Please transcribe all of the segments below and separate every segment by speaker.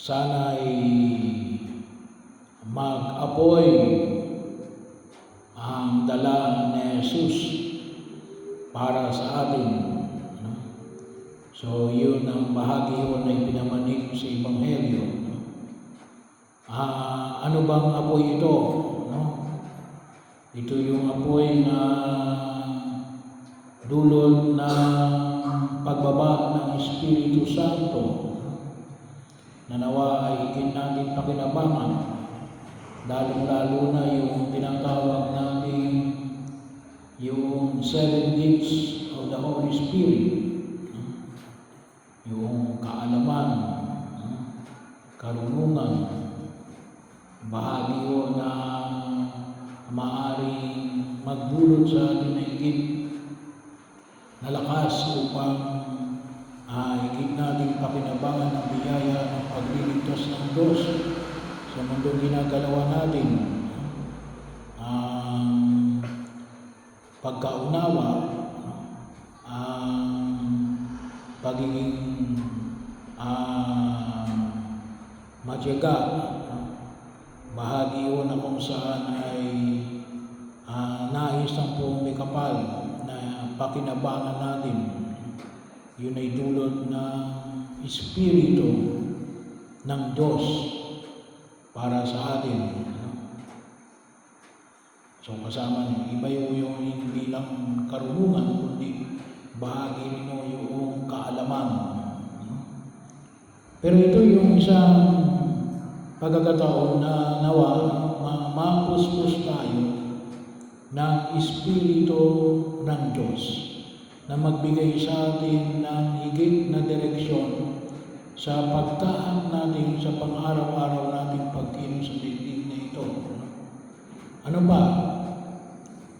Speaker 1: sana'y mag-apoy ang dala ni Jesus para sa atin. No? So, yun ang bahagi yun na ipinamanig sa Ebanghelyo. No? Ano bang apoy ito? No? Ito yung apoy na dulot ng pagbaba ng Espiritu Santo na nawa ay higit natin pakinabangan, lalong-lalo na yung tinatawag natin yung 7 gifts of the Holy Spirit, yung kaalaman, karunungan, bahagi yun na maaaring magdulot sa atin na higit na lakas upang higit natin pakinabangan ang biyaya ng pagliligtas ng Diyos sa mundong ginagalawan natin. Ang pagkaunawa, ang pagiging matyaga, bahagi yun na kung saan ay nais ang pong may kapal na pakinabangan natin. Yun ay dulot ng Espiritu ng Diyos para sa atin. So kasama niyo, iba yung hindi lang karunungan, kundi bahagi rin yung kaalaman. Pero ito yung isang pagkakataon na nawa mapuspos tayo ng Espiritu ng Diyos na magbigay sa atin ng higit na direksyon sa pagtahan natin sa pang-araw-araw nating pagkilos sa daigdig na ito. Ano ba?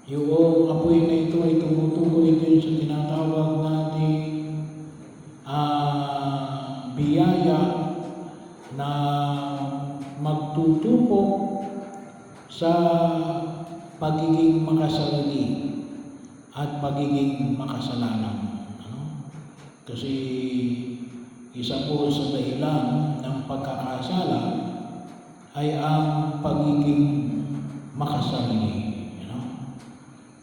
Speaker 1: Yung apoy na ito ay tumutukoy din sa tinatawag nating biyaya na magtutupok sa pagiging makasarili at pagiging makasalanan. Kasi isa po sa dahilan ng pagkakasala ay ang pagiging makasarili.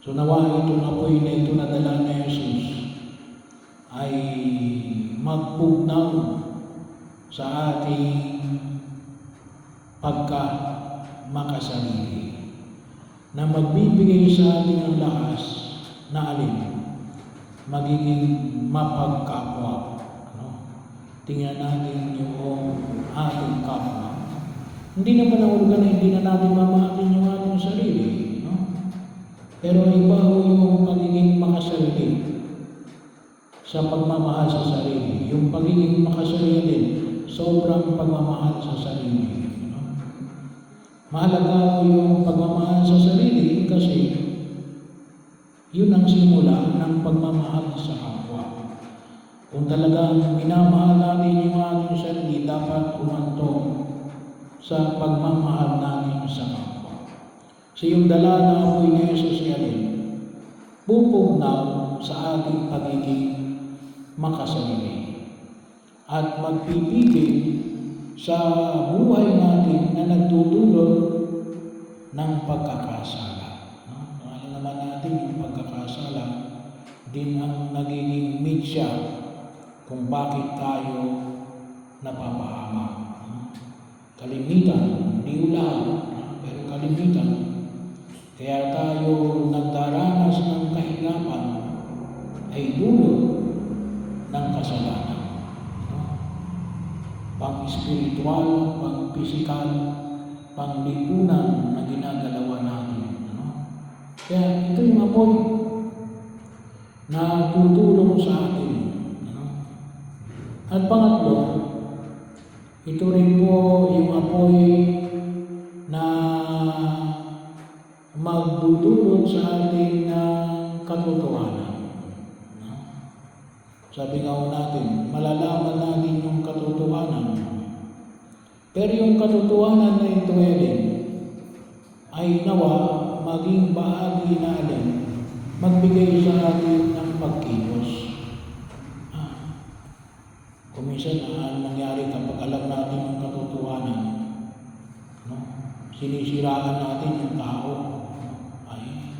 Speaker 1: So nawa itong apoy na ito na dala ni Jesus ay magpugnaw sa ating pagka makasarili, na magbibigay sa atin ng lakas na alin, magiging mapagkapwa. Tingnan natin yung ating kapwa. Hindi naman nahulugan na hindi na natin mamahalin yung ating sarili. Pero iba yung pagiging makasarili sa pagmamahal sa sarili. Yung pagiging makasarili, sobrang pagmamahal sa sarili. Mahalaga yung pagmamahal sa sarili kasi yun ang simula ng pagmamahal sa kapwa. Kung talagang minamahal natin yung ating sarili, dapat umantong sa pagmamahal natin sa kapwa. So yung dala na apoy ni Jesus yan, pupugnaw sa ating pagiging makasarili at magpipigil sa buhay natin na nagtutulot ng pagkakasala. Alam naman natin yung pagkakasala din ang nagiging media kung bakit tayo napapahamak. Kalimitan, hindi lahat, pero kalimitan. Kaya tayo nagdaranas ng kahirapan ay dulot ng kasalanan. Pang-spiritual, pang-pisikal, pang-lipunan na ginagalawan natin. Kaya ito yung apoy na tutulong sa atin. At pangatlo, ito rin po yung apoy na magdudulot sa atin ng katotohanan. Sabi nga natin, malalaman natin yung katotohanan. Pero yung katotohanan na ito ay nawa maging bahagi natin, magbigay sa atin ng pagkilos. Kung minsan, nangyari kapag alam natin yung katotohanan, sinisiraan natin yung tao ay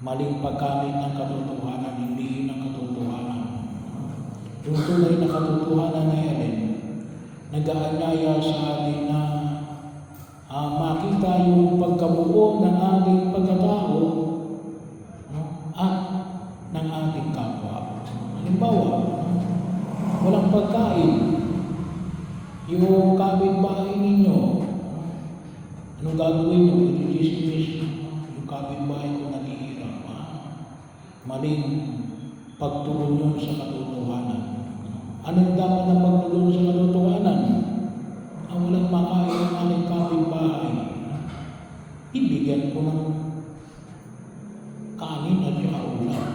Speaker 1: maling paggamit ng katotohanan, hindi yun ang katotohanan. Yung tunay na katotohanan na yan, nag-aanyaya sa atin na makita yung pagkabuo ng ating pagkatao, no? At ng ating kapwa. Halimbawa, walang pagkain, yung kapitbahay ninyo, anong gagawin nyo? I-dismiss yung kapitbahay ko naghihirap. Maling pagtugon yun sa katotohanan. Anong dapat na pagtugon sa katotohanan? Ang walang makain ng ating kapitbahay, ibigyan ko ng kanin at saka ulam.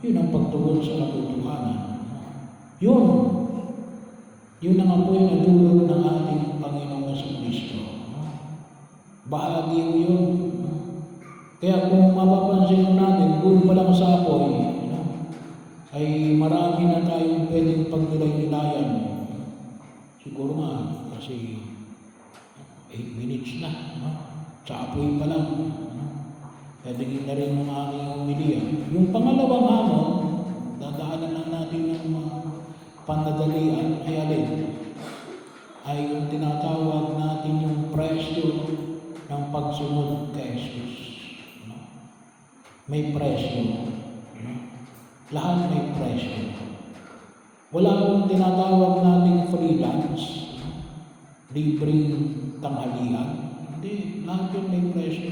Speaker 1: Yun ang pagtugon sa katotohanan. Yun ang apoy na dulot ng ating Panginoong Jesucristo. Bahagi yun. Kaya kung mapapansin natin, doon pa lang sa apoy, ay marami na tayong pwedeng pagnilay-nilayan. Siguro nga, kasi 8 minutes na. Sa apoy pa lang. Pwedeng na rin ng aking humiliya. Yung pangalawang hamon, dadaanan lang natin ng mga panadalian ay alin? Ay yung tinatawag natin yung presyo ng pagsunod kay Jesus. May presyo. Lahat may presyo. Wala akong tinatawag nating freelance, libreng tanghalian. Hindi, lahat yun may presyo.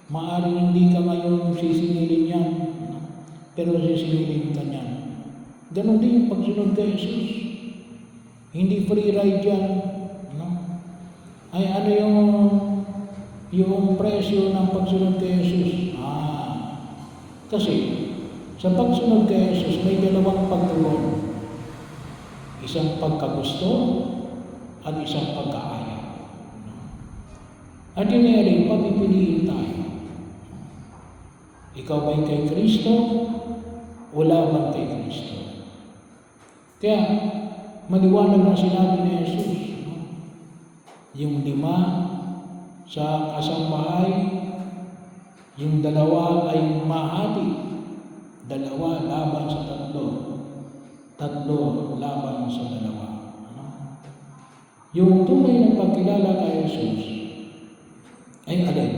Speaker 1: Maaaring hindi ka ngayon sisingilin yan, pero sisingilin ka niyan. Ganon din yung pagsunod kay Jesus. Hindi free ride yan. No? Ay ano yung presyo ng pagsunod kay Jesus? Kasi sa pagsunod kay Jesus may dalawang pagtugon. Isang pagkagusto at isang pagkaaya. At yun ay papipiliin tayo. Ikaw ba'y kay Kristo o laban kay Kristo? Kaya, maliwanag na sinabi ni Jesus, yung 5 sa kasambahay, yung 2 ay mahati, 2 laban sa 3, 3 laban sa 2. Yung tunay na pagkilala kay Jesus ay alin?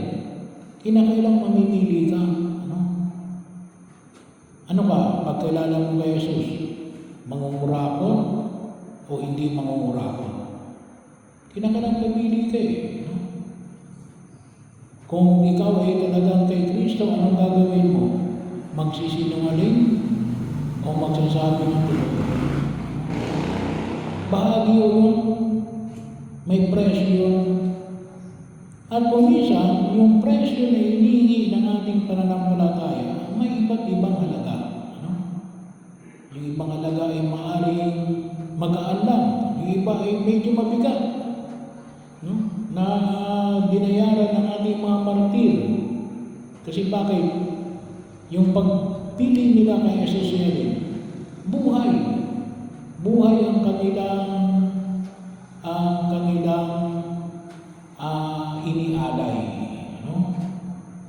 Speaker 1: Kinakailang mamimili ka. Ano ka? Pagkilala mo kay Jesus, mangungurakot o hindi mangungurakot? Kinakailang pamili ka eh. Kung ikaw ay talagang kay Kristo, anong gagawin mo? Magsisinungaling o magsasabi ng totoo? Bahagi yun, may presyo yun. At kung minsan, yung presyo na hinihingi ng ating pananampalataya, may iba't ibang halaga. Yung ibang halaga ay maaaring magaan lang. Yung iba ay medyo mabigat. Na binayaran ng ating mga martir. Kasi bakit? Yung pagpili nila kay Jesus buhay. Buhay ang kanilang inialay.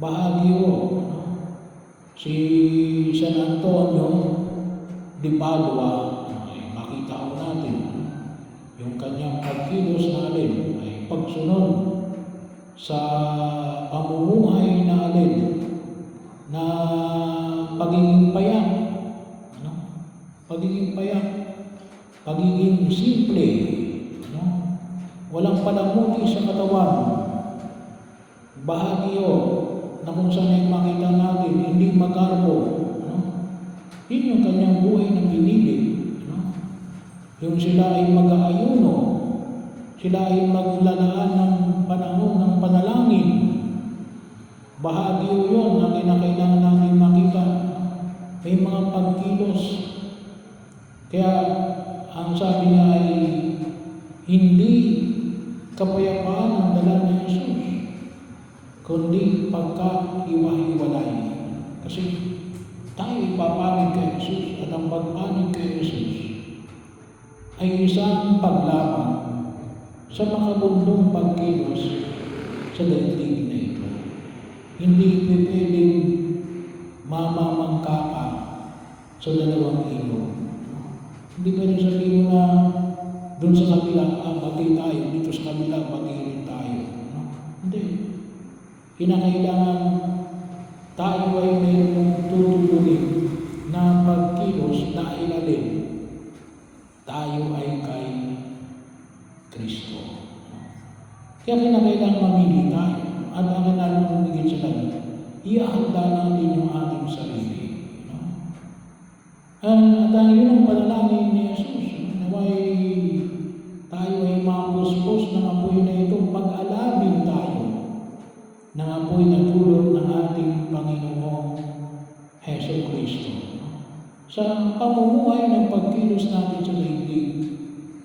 Speaker 1: Bahagyo. Si San Antonio de Padua, makita ko natin yung kanyang pagkilos na alin ay pagsunod sa pamumuhay na alin na pagiging payak, pagiging payak, pagiging simple, walang palamuti sa katawan. Bahagyo na kung saan ay makita natin, hindi magarbo. Yun yung kanyang buhay na pinili. Yung sila ay mag-aayuno, sila ay maglalaan ng panahon ng panalangin. Bahagyo yun na kinakailangan natin makita. May mga pagkilos. Kaya ang sabi niya ay hindi kapayapaan ang dala ni Jesus, kundi pagka-iwa-iwalay. Kasi tayo ipapanig kay Jesus at ang pagpanig kay Jesus ay isang paglaban sa makabundong pagkilos sa daigdig na ito. Hindi pwedeng mamamangka ka sa dalawang ilog. Hindi pwedeng sabihin mo na doon sa kabila, bagay tayo, dito sa kabila, bagay rin tayo. No? Hindi. Kinakailangan tayo ay mayroong tutulungin na pagkilos dahil alin tayo ay kay Kristo. Kaya kinakailangan mamili tayo at ang lalong humigit sa lahat, iahanda natin yung ating sarili. No? At yun ang panalangin ni Jesus. Naway tayo ay mapuspos ng apoy na ito, mag-alabin tayo ng apoy na dulot ng ating Panginoong Heso Kristo. Sa pamumuhay ng pagkilos natin sa daigdig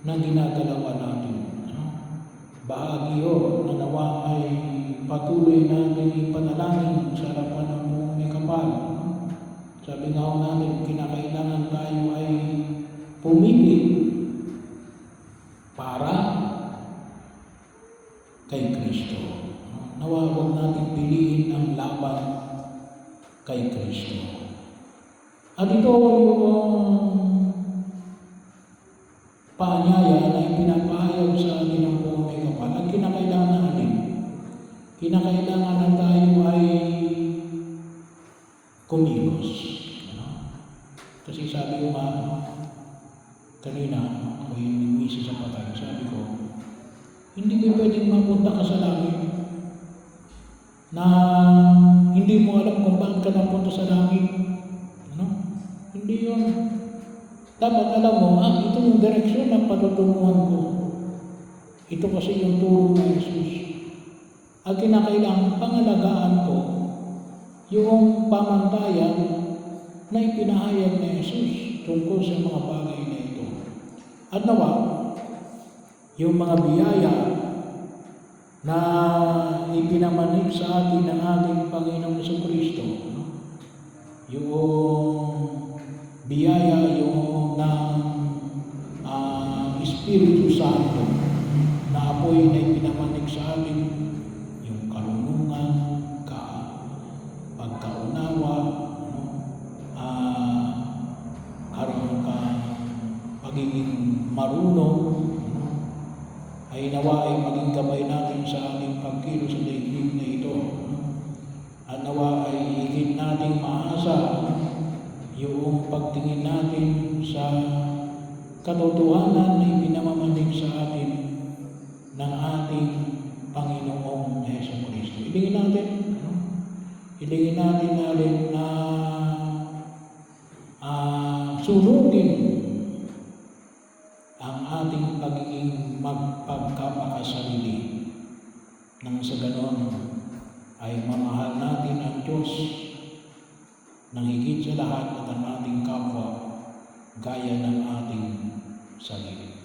Speaker 1: na ginagalawan natin. Bahagi yun na nawa ay patuloy natin ipanalangin sa harapan ng buong may kapal. Sabi nga natin, kinakailangan tayo ay pumili para kay Kristo. Nawa huwag natin piliin ang laban kay Kristo. At ito yung paanyaya na ipinapahayag sa atin ng buong may kapal. At kinakailangan natin, kinakailangan na tayo ay kumilos. Kasi sabi ko nga, kanina, ako yung nagmisi sa patay, sabi ko, hindi ko pwedeng mapunta ka sa langit na hindi mo alam kung bakit ka napunta sa langit. Ano? Hindi yun. Dapat alam mo, ito yung direksyon na patutunguhan ko. Ito kasi yung turo ng Jesus. Ang kinakailangan, pangalagaan ko yung pamantayan na ipinahayag ni Jesus tungkol sa mga bagay na ito. At nawa, yung mga biyaya na ipinamanig sa atin ng ating Panginoong Jesucristo, yung biyaya yung ng Espiritu Santo na apoy na ipinamanig sa atin, yung karunungan, pagkaunawa, karoon ka pagiging marunong, ay nawa ay maging gabay natin sa ating pagkilos sa daigdig na ito. At nawa ay higit nating maasa yung pagtingin natin sa katotohanan na ipinamamanig sa atin ng ating Panginoong Heso Kristo. Ilingin natin, ilingin natin na sunugin ang ating pagiging magpagkapakasarili nang sa ganon ay mamahal natin ang Diyos nang higit sa lahat at ang ating kapwa gaya ng ating sarili.